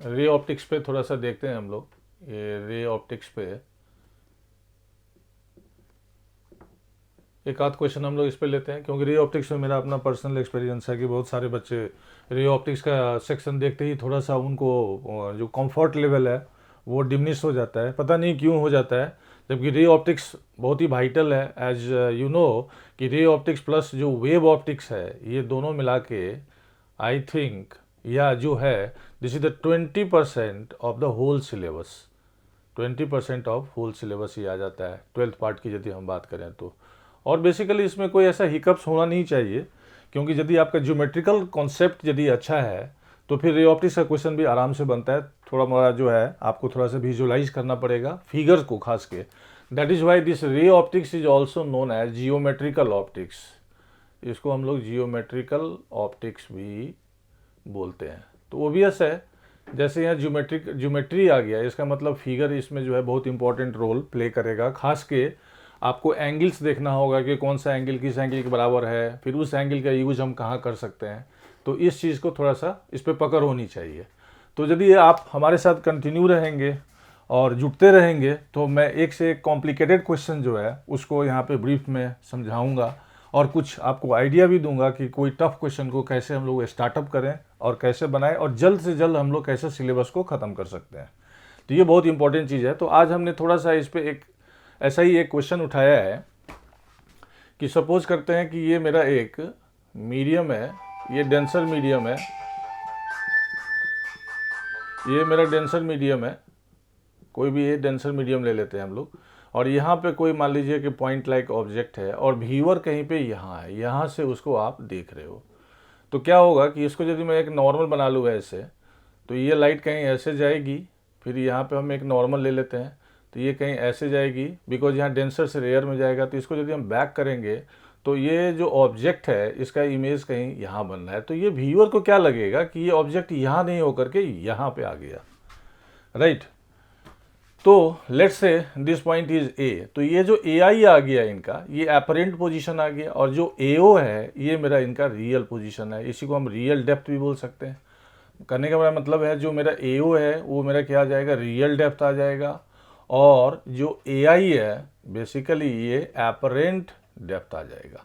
Ray optics पे थोड़ा सा देखते हैं हम लोग। ये रे ऑप्टिक्स पे एक आध क्वेश्चन हम लोग इस पे लेते हैं, क्योंकि रे ऑप्टिक्स में मेरा अपना पर्सनल एक्सपीरियंस है कि बहुत सारे बच्चे रे ऑप्टिक्स का सेक्शन देखते ही थोड़ा सा उनको जो कंफर्ट लेवल है वो डिमिनिश हो जाता है, पता नहीं क्यों हो जाता है। जबकि रे ऑप्टिक्स बहुत ही वाइटल है, एज यू नो कि रे ऑप्टिक्स प्लस जो वेव ऑप्टिक्स है ये दोनों मिला के आई थिंक या जो है this is the 20% of the whole syllabus. 20% of whole syllabus ही आ जाता है 12th पार्ट की यदि हम बात करें तो। और बेसिकली इसमें कोई ऐसा हिकअप्स होना नहीं चाहिए, क्योंकि यदि आपका ज्योमेट्रिकल कॉन्सेप्ट यदि अच्छा है तो फिर रे ऑप्टिक्स का क्वेश्चन भी आराम से बनता है। थोड़ा मोड़ा जो है आपको थोड़ा सा विजुअलाइज करना पड़ेगा फिगर्स को खास के। That is why this ray optics is also known as geometrical optics. इसको हम लोग जियोमेट्रिकल ऑप्टिक्स भी बोलते हैं। तो ओबियस है, जैसे यहाँ ज्योमेट्री आ गया, इसका मतलब फिगर इसमें जो है बहुत इंपॉर्टेंट रोल प्ले करेगा। खास के आपको एंगल्स देखना होगा कि कौन सा एंगल किस एंगल के बराबर है, फिर उस एंगल का यूज हम कहाँ कर सकते हैं। तो इस चीज़ को थोड़ा सा इस पर पकड़ होनी चाहिए। तो यदि आप हमारे साथ कंटिन्यू रहेंगे और जुटते रहेंगे तो मैं एक से एक कॉम्प्लिकेटेड क्वेश्चन जो है उसको यहाँ पे ब्रीफ में समझाऊंगा और कुछ आपको आइडिया भी दूंगा कि कोई टफ क्वेश्चन को कैसे हम लोग स्टार्टअप करें और कैसे बनाएं और जल्द से जल्द हम लोग कैसे सिलेबस को ख़त्म कर सकते हैं। तो ये बहुत इंपॉर्टेंट चीज़ है। तो आज हमने थोड़ा सा इस पर एक ऐसा ही एक क्वेश्चन उठाया है कि सपोज करते हैं कि ये मेरा एक मीडियम है, ये डेंसर मीडियम है, ये मेरा डेंसर मीडियम है, कोई भी ये डेंसर मीडियम ले लेते हैं हम लोग। और यहाँ पे कोई मान लीजिए कि पॉइंट लाइक ऑब्जेक्ट है और व्यूअर कहीं पे यहाँ है, यहाँ से उसको आप देख रहे हो। तो क्या होगा कि इसको यदि मैं एक नॉर्मल बना लूँ ऐसे, तो ये लाइट कहीं ऐसे जाएगी, फिर यहाँ पे हम एक नॉर्मल ले लेते हैं तो ये कहीं ऐसे जाएगी, बिकॉज यहाँ डेंसर से रेयर में जाएगा। तो इसको यदि हम बैक करेंगे तो ये जो ऑब्जेक्ट है इसका इमेज कहीं यहाँ बन रहा है। तो ये व्यूअर को क्या लगेगा कि ये ऑब्जेक्ट यहाँ नहीं होकर के यहाँ पे आ गया, राइट। तो let's say this point is a. तो ये जो ए आई आ गया इनका, ये अपरेंट पोजीशन आ गया, और जो ए ओ है ये मेरा इनका रियल पोजीशन है। इसी को हम रियल डेप्थ भी बोल सकते हैं। करने का मेरा मतलब है जो मेरा ए ओ है वो मेरा क्या आ जाएगा, रियल डेप्थ आ जाएगा, और जो ए आई है बेसिकली ये अपरेंट डेप्थ आ जाएगा।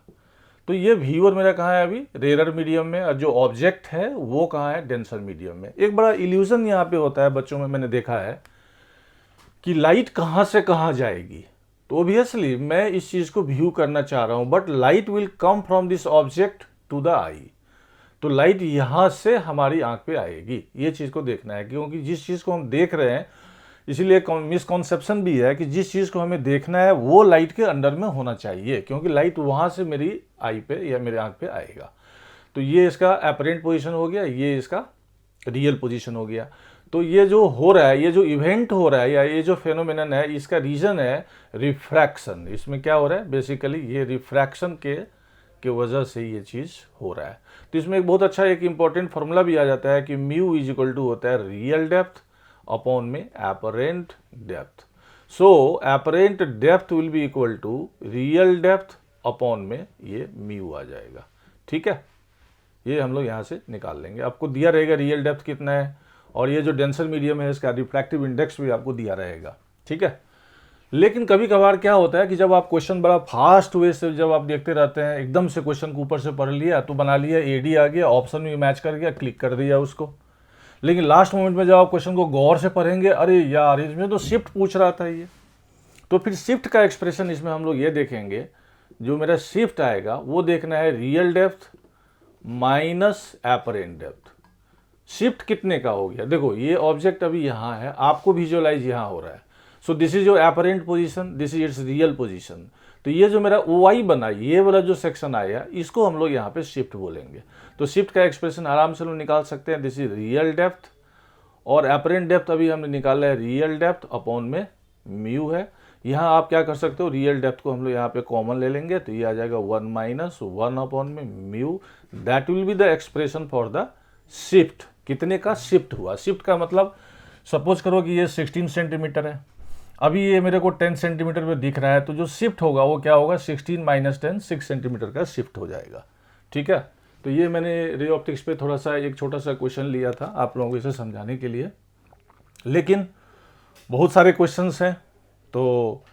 तो ये व्यूअर मेरा कहाँ है अभी, रेयर मीडियम में, और जो ऑब्जेक्ट है वो कहाँ है, डेंसर मीडियम में। एक बड़ा इल्यूजन यहाँ पे होता है बच्चों में, मैंने देखा है कि लाइट कहाँ से कहाँ जाएगी। तो ऑब्वियसली मैं इस चीज़ को व्यू करना चाह रहा हूँ, but light will come from this object to the eye. तो लाइट यहाँ से हमारी आंख पे आएगी, ये चीज़ को देखना है, क्योंकि जिस चीज़ को हम देख रहे हैं, इसीलिए मिसकॉन्सेप्शन भी है कि जिस चीज़ को हमें देखना है वो लाइट के अंडर में होना चाहिए, क्योंकि लाइट वहाँ से मेरी आई पे या मेरे आंख पे आएगा। तो ये इसका अपरेंट पोजीशन हो गया, ये इसका रियल पोजीशन हो गया। तो ये जो हो रहा है, ये जो इवेंट हो रहा है या ये जो फेनोमेनन है, इसका रीजन है रिफ्रैक्शन। इसमें क्या हो रहा है, बेसिकली ये रिफ्रैक्शन के वजह से ये चीज़ हो रहा है। तो इसमें एक बहुत अच्छा एक इंपॉर्टेंट फार्मूला भी आ जाता है कि म्यू इज इक्वल टू होता है रियल डेप्थ अपॉन में apparent depth. So apparent depth will be equal to real depth upon में ये म्यू आ जाएगा। ठीक है, ये हम लोग यहाँ से निकाल लेंगे। आपको दिया रहेगा रियल डेप्थ कितना है, और ये जो डेंसर मीडियम है इसका रिफ्रैक्टिव इंडेक्स भी आपको दिया रहेगा। ठीक है, लेकिन कभी कभार क्या होता है कि जब आप क्वेश्चन बड़ा फास्ट वे से जब आप देखते रहते हैं, एकदम से क्वेश्चन को ऊपर से पढ़ लिया तो बना लिया, एडी आ गया, ऑप्शन भी मैच कर गया, क्लिक कर दिया उसको। लेकिन लास्ट मोमेंट में जब आप क्वेश्चन को गौर से पढ़ेंगे, अरे यार इसमें तो शिफ्ट पूछ रहा था ये। तो फिर शिफ्ट का एक्सप्रेशन इसमें हम लोग ये देखेंगे, जो मेरा शिफ्ट आएगा वो देखना है real depth minus apparent depth. Shift कितने का हो गया, देखो ये ऑब्जेक्ट अभी यहाँ है, आपको विजुअलाइज यहाँ हो रहा है। So this is your apparent position, this is it's real position. तो ये जो मेरा ओ आई बना, ये वाला जो सेक्शन आया, इसको हम लोग यहाँ पे शिफ्ट बोलेंगे। तो शिफ्ट का एक्सप्रेशन आराम से लोग निकाल सकते हैं, दिस इज रियल डेप्थ, और अपरेंट डेप्थ अभी हमने निकाला है रियल डेप्थ अपॉन में म्यू है। यहाँ आप क्या कर सकते हो, रियल डेप्थ को हम लोग यहाँ पे कॉमन ले लेंगे, तो ये आ जाएगा 1 माइनस 1 अपॉन में mu. That will be the expression for the shift. कितने का शिफ्ट हुआ, शिफ्ट का मतलब सपोज करो कि ये 16 सेंटीमीटर है, अभी ये मेरे को 10 सेंटीमीटर पे दिख रहा है, तो जो शिफ्ट होगा वो क्या होगा, 16 माइनस 10 6 सेंटीमीटर का शिफ्ट हो जाएगा। ठीक है, तो ये मैंने रे ऑप्टिक्स पे थोड़ा सा एक छोटा सा क्वेश्चन लिया था आप लोगों को इसे समझाने के लिए। लेकिन बहुत सारे क्वेश्चंस हैं, तो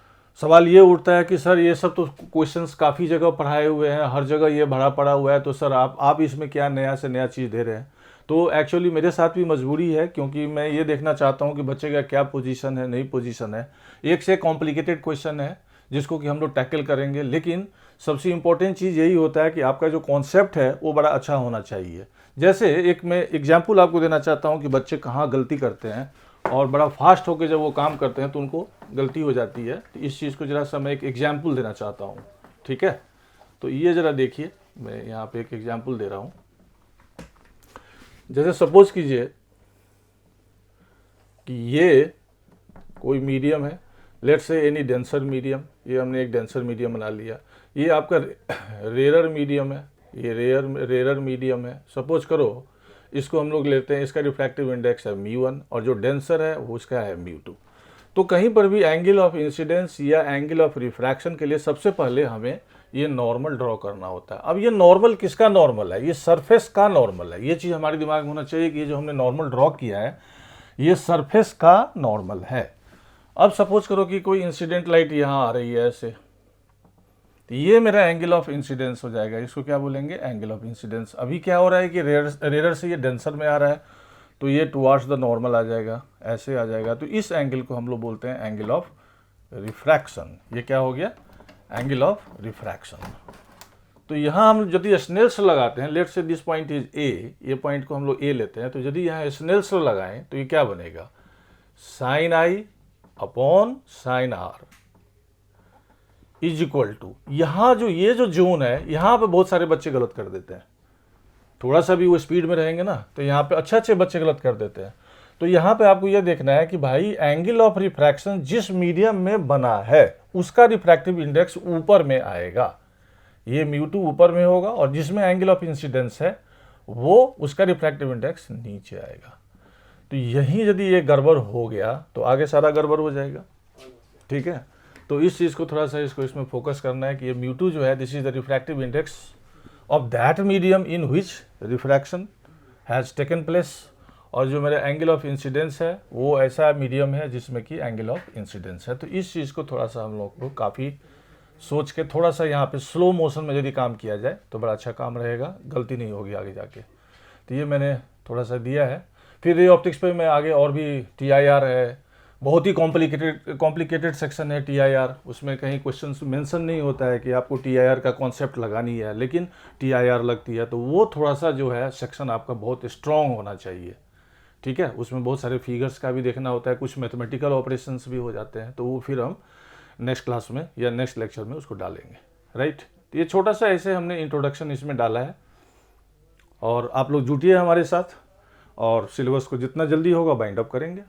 सवाल ये उठता है कि सर ये सब तो क्वेश्चंस काफ़ी जगह पढ़ाए हुए हैं, हर जगह ये भरा पड़ा हुआ है, तो सर आप इसमें क्या नया से नया चीज़ दे रहे हैं। तो एक्चुअली मेरे साथ भी मजबूरी है, क्योंकि मैं ये देखना चाहता हूँ कि बच्चे का क्या पोजीशन है, नई पोजीशन है। एक से कॉम्प्लिकेटेड क्वेश्चन है जिसको कि हम लोग टैकल करेंगे, लेकिन सबसे इम्पोर्टेंट चीज़ यही होता है कि आपका जो कॉन्सेप्ट है वो बड़ा अच्छा होना चाहिए। जैसे एक मैं एग्जाम्पल आपको देना चाहता हूँ कि बच्चे कहाँ गलती करते हैं, और बड़ा फास्ट होकर जब वो काम करते हैं तो उनको गलती हो जाती है। तो इस चीज़ को ज़रा सा मैं एक एग्जाम्पल देना चाहता हूँ, ठीक है। तो ये ज़रा देखिए, मैं यहाँ पे एक एग्जाम्पल दे रहा हूँ। जैसे सपोज कीजिए कि ये कोई मीडियम है, let's say any denser medium. ये हमने एक डेंसर मीडियम बना लिया। ये आपका रेरर मीडियम है, ये रेरर मीडियम है। सपोज करो इसको हम लोग लेते हैं, इसका रिफ्रैक्टिव इंडेक्स है μ1 और जो डेंसर है वो उसका है μ2। तो कहीं पर भी एंगल ऑफ इंसिडेंस या एंगल ऑफ रिफ्रैक्शन के लिए सबसे पहले हमें ये नॉर्मल ड्रॉ करना होता है। अब ये नॉर्मल किसका नॉर्मल है? ये सरफेस का नॉर्मल है। ये चीज़ हमारे दिमाग में होना चाहिए कि ये जो हमने नॉर्मल ड्रॉ किया है ये सरफेस का नॉर्मल है। अब सपोज करो कि कोई इंसिडेंट लाइट यहाँ आ रही है ऐसे, तो ये मेरा एंगल ऑफ इंसिडेंस हो जाएगा। इसको क्या बोलेंगे? Angle of incidence. अभी क्या हो रहा है कि रेरर से ये डेंसर में आ रहा है, तो ये टुवार्ड्स द नॉर्मल आ जाएगा, ऐसे आ जाएगा। तो इस एंगल को हम लोग बोलते हैं एंगल ऑफ रिफ्रैक्शन। ये क्या हो गया? Angle of refraction. तो यहाँ हम यदि स्नेल्स लगाते हैं, लेट से दिस पॉइंट इज ए, ये पॉइंट को हम लोग ए लेते हैं, तो यदि यहाँ स्नेल्स लगाएं तो ये क्या बनेगा? Sine i upon sine r is equal to, यहाँ जो ये जो जोन है, यहाँ पे बहुत सारे बच्चे गलत कर देते हैं। थोड़ा सा भी वो स्पीड में रहेंगे ना, तो यहाँ पे अच्छे बच्चे गलत कर देते हैं। तो यहाँ पे आपको ये देखना है कि भाई एंगल ऑफ रिफ्रैक्शन जिस मीडियम में बना है उसका रिफ्रैक्टिव इंडेक्स ऊपर में आएगा, ये μ2 ऊपर में होगा, और जिसमें एंगल ऑफ इंसिडेंस है वो उसका रिफ्रैक्टिव इंडेक्स नीचे आएगा। तो यही यदि ये गड़बड़ हो गया तो आगे सारा गड़बड़ हो जाएगा, ठीक है। तो इस चीज़ को थोड़ा सा इसमें फोकस करना है कि ये μ2 जो है, this is the refractive index of that medium in which refraction has taken place, और जो मेरा एंगल ऑफ इंसिडेंस है वो ऐसा मीडियम है जिसमें कि एंगल ऑफ इंसिडेंस है। तो इस चीज़ को थोड़ा सा हम लोग को काफ़ी सोच के थोड़ा सा यहाँ पे स्लो मोशन में यदि काम किया जाए तो बड़ा अच्छा काम रहेगा, गलती नहीं होगी आगे जाके। तो ये मैंने थोड़ा सा दिया है। फिर रे ऑप्टिक्स पे मैं आगे और भी TIR है, बहुत ही कॉम्प्लिकेटेड सेक्शन है TIR। उसमें कहीं क्वेश्चन मेंशन नहीं होता है कि आपको TIR का कॉन्सेप्ट लगानी है, लेकिन TIR लगती है। तो वो थोड़ा सा जो है सेक्शन आपका बहुत स्ट्रॉन्ग होना चाहिए, ठीक है। उसमें बहुत सारे फिगर्स का भी देखना होता है, कुछ मैथमेटिकल ऑपरेशंस भी हो जाते हैं। तो वो फिर हम नेक्स्ट क्लास में या नेक्स्ट लेक्चर में उसको डालेंगे, राइट। तो ये छोटा सा ऐसे हमने इंट्रोडक्शन इसमें डाला है, और आप लोग जुटिए हमारे साथ, और सिलेबस को जितना जल्दी होगा बाइंड अप करेंगे।